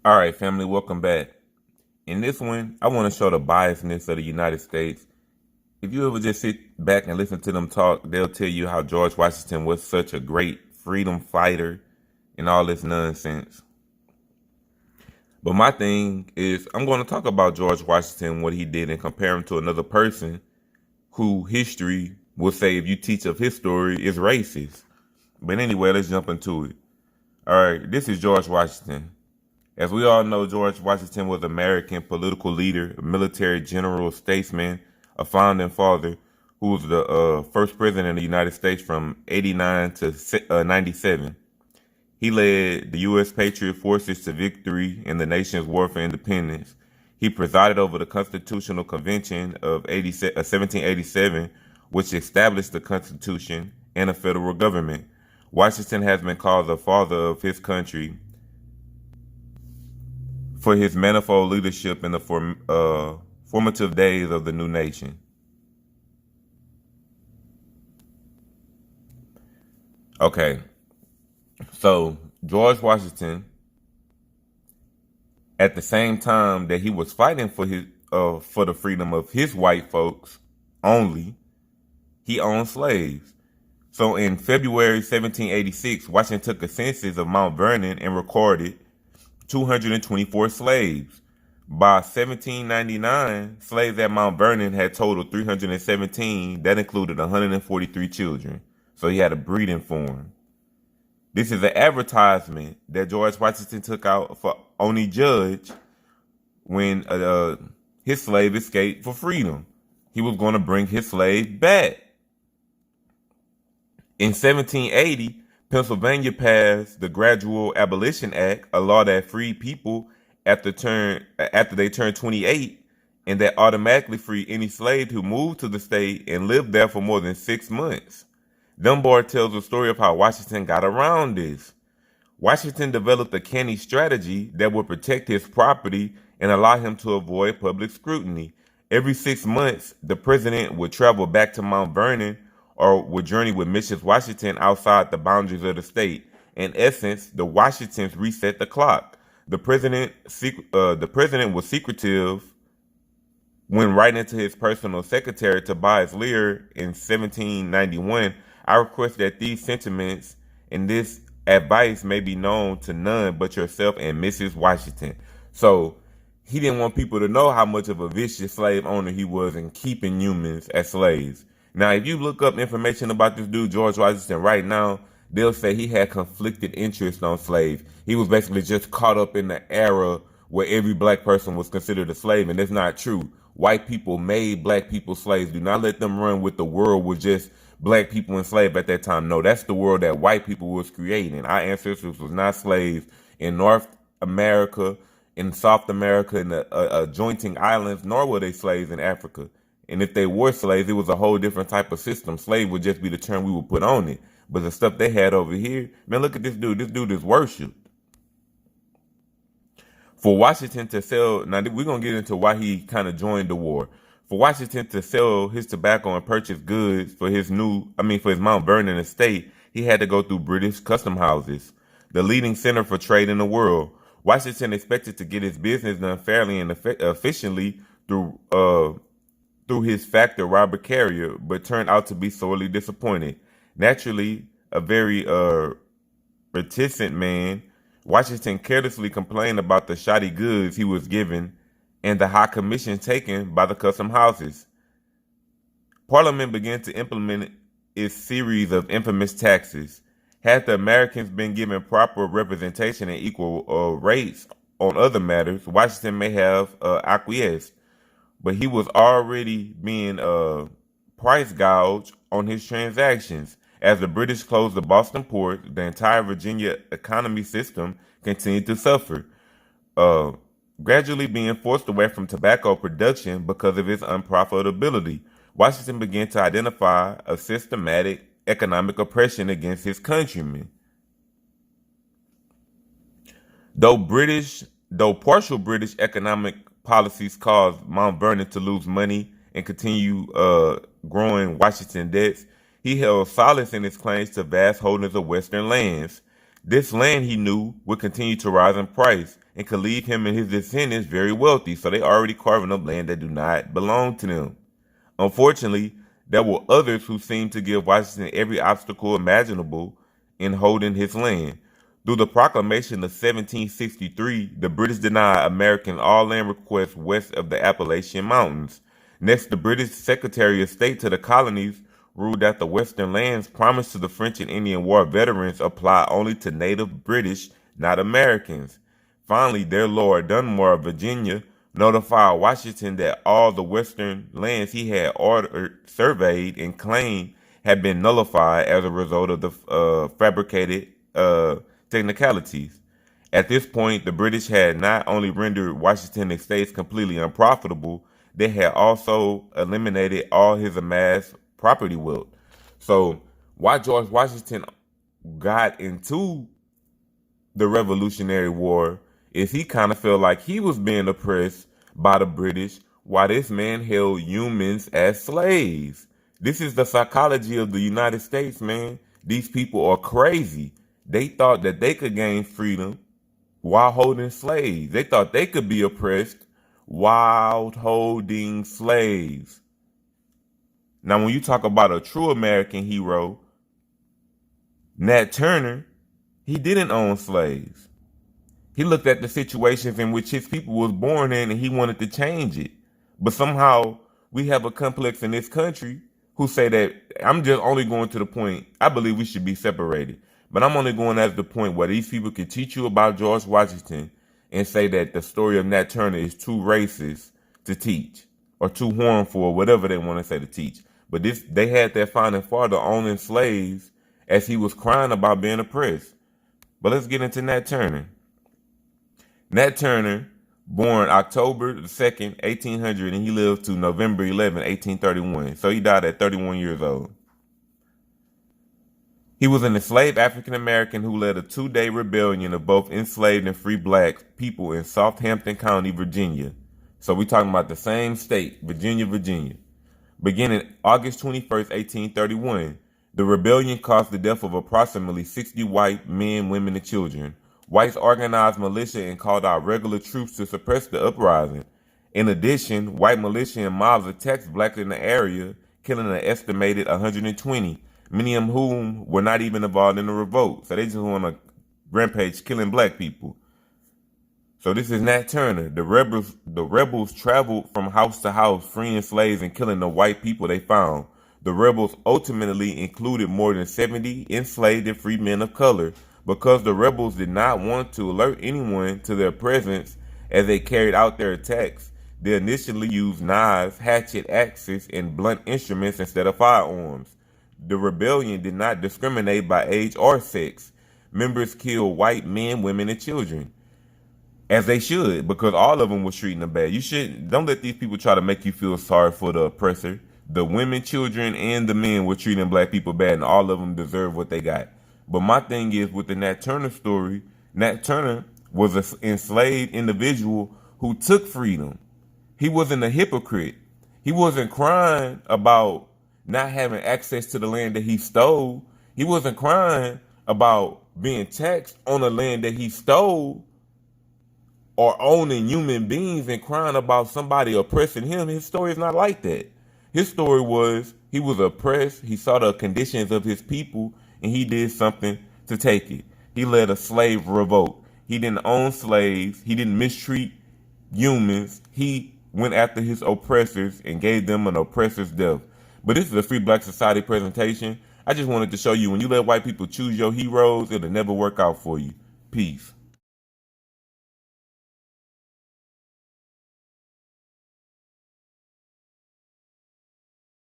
All right, family, welcome back. In this one, I want to show the biasness of the United States. If you ever just sit back and listen to them talk, they'll tell you how George Washington was such a great freedom fighter and all this nonsense. But my thing is, I'm going to talk about George Washington, what he did, and compare him to another person who history will say, if you teach of his story, is racist. But anyway, let's jump into it. All right, this is George Washington. As we all know, George Washington was an American political leader, a military general, statesman, a founding father, who was the first president of the United States from 89 to 97. He led the U.S. Patriot Forces to victory in the nation's war for independence. He presided over the Constitutional Convention of 1787, which established the Constitution and a federal government. Washington has been called the father of his country for his manifold leadership in the formative days of the new nation. Okay, so George Washington, at the same time that he was fighting for the freedom of his white folks only, he owned slaves. So in February 1786, Washington took a census of Mount Vernon and recorded 224 slaves. By 1799, slaves at Mount Vernon had totaled 317. That included 143 children. So he had a breeding farm. This is an advertisement that George Washington took out for Oney Judge when his slave escaped for freedom. He was going to bring his slave back. In 1780, Pennsylvania passed the Gradual Abolition Act, a law that freed people after they turned 28, and that automatically freed any slave who moved to the state and lived there for more than 6 months. Dunbar tells a story of how Washington got around this. Washington developed a canny strategy that would protect his property and allow him to avoid public scrutiny. Every 6 months, the president would travel back to Mount Vernon or would journey with Mrs. Washington outside the boundaries of the state. In essence, the Washingtons reset the clock. The president was secretive when writing to his personal secretary Tobias Lear in 1791. I request that these sentiments and this advice may be known to none but yourself and Mrs. Washington. So he didn't want people to know how much of a vicious slave owner he was in keeping humans as slaves. Now, if you look up information about this dude, George Washington, right now, they'll say he had conflicted interest on slaves. He was basically just caught up in the era where every black person was considered a slave, and that's not true. White people made black people slaves. Do not let them run with the world with just black people enslaved at that time. No, that's the world that white people was creating. Our ancestors was not slaves in North America, in South America, in the adjoining islands, nor were they slaves in Africa. And if they were slaves, it was a whole different type of system. Slave would just be the term we would put on it. But the stuff they had over here, man, look at this dude. This dude is worshipped. For Washington to sell, now we're going to get into why he kind of joined the war. For Washington to sell his tobacco and purchase goods for his Mount Vernon estate, he had to go through British custom houses, the leading center for trade in the world. Washington expected to get his business done fairly and efficiently through his factor, Robert Carrier, but turned out to be sorely disappointed. Naturally, a very reticent man, Washington carelessly complained about the shoddy goods he was given and the high commission taken by the custom houses. Parliament began to implement its series of infamous taxes. Had the Americans been given proper representation and equal rates on other matters, Washington may have acquiesced. But he was already being price gouged on his transactions. As the British closed the Boston port, the entire Virginia economy system continued to suffer, gradually being forced away from tobacco production because of its unprofitability. Washington began to identify a systematic economic oppression against his countrymen. Though partial British economic policies caused Mount Vernon to lose money and continue growing Washington debts, he held solace in his claims to vast holdings of Western lands. This land, he knew, would continue to rise in price and could leave him and his descendants very wealthy, so they already carving up land that do not belong to them. Unfortunately, there were others who seemed to give Washington every obstacle imaginable in holding his land. Through the proclamation of 1763, the British denied American all-land requests west of the Appalachian Mountains. Next, the British Secretary of State to the colonies ruled that the western lands promised to the French and Indian War veterans apply only to native British, not Americans. Finally, their Lord Dunmore of Virginia notified Washington that all the western lands he had surveyed and claimed had been nullified as a result of the fabricated technicalities. At this point, the British had not only rendered Washington estates completely unprofitable, they had also eliminated all his amassed property wealth. So, why George Washington got into the Revolutionary War is he kind of felt like he was being oppressed by the British while this man held humans as slaves. This is the psychology of the United States, man. These people are crazy. They thought that they could gain freedom while holding slaves. They thought they could be oppressed while holding slaves. Now, when you talk about a true American hero, Nat Turner, he didn't own slaves. He looked at the situations in which his people was born in and he wanted to change it. But somehow we have a complex in this country who say that I'm just only going to the point, I believe we should be separated. But I'm only going at the point where these people can teach you about George Washington and say that the story of Nat Turner is too racist to teach or too harmful or whatever they want to say to teach. But they had their founding father owning slaves as he was crying about being oppressed. But let's get into Nat Turner. Nat Turner, born October 2nd, 1800, and he lived to November 11, 1831. So he died at 31 years old. He was an enslaved African American who led a 2-day rebellion of both enslaved and free black people in Southampton County, Virginia. So we're talking about the same state, Virginia. Beginning August 21st, 1831, the rebellion caused the death of approximately 60 white men, women, and children. Whites organized militia and called out regular troops to suppress the uprising. In addition, white militia and mobs attacked blacks in the area, killing an estimated 120, many of whom were not even involved in the revolt. So they just went on a rampage killing black people. So this is Nat Turner. The rebels traveled from house to house, freeing slaves and killing the white people they found. The rebels ultimately included more than 70 enslaved and free men of color, because the rebels did not want to alert anyone to their presence as they carried out their attacks. They initially used knives, hatchet, axes, and blunt instruments instead of firearms. The rebellion did not discriminate by age or sex. Members killed white men, women, and children, as they should, because all of them was treating them bad. Don't let these people try to make you feel sorry for the oppressor. The women, children, and the men were treating black people bad, and all of them deserve what they got. But my thing is, with the Nat Turner story, Nat Turner was an enslaved individual who took freedom. He wasn't a hypocrite. He wasn't crying about not having access to the land that he stole. He wasn't crying about being taxed on the land that he stole or owning human beings and crying about somebody oppressing him. His story is not like that. His story was he was oppressed. He saw the conditions of his people, and he did something to take it. He led a slave revolt. He didn't own slaves. He didn't mistreat humans. He went after his oppressors and gave them an oppressor's death. But this is a Free Black Society presentation. I just wanted to show you, when you let white people choose your heroes, it'll never work out for you. Peace.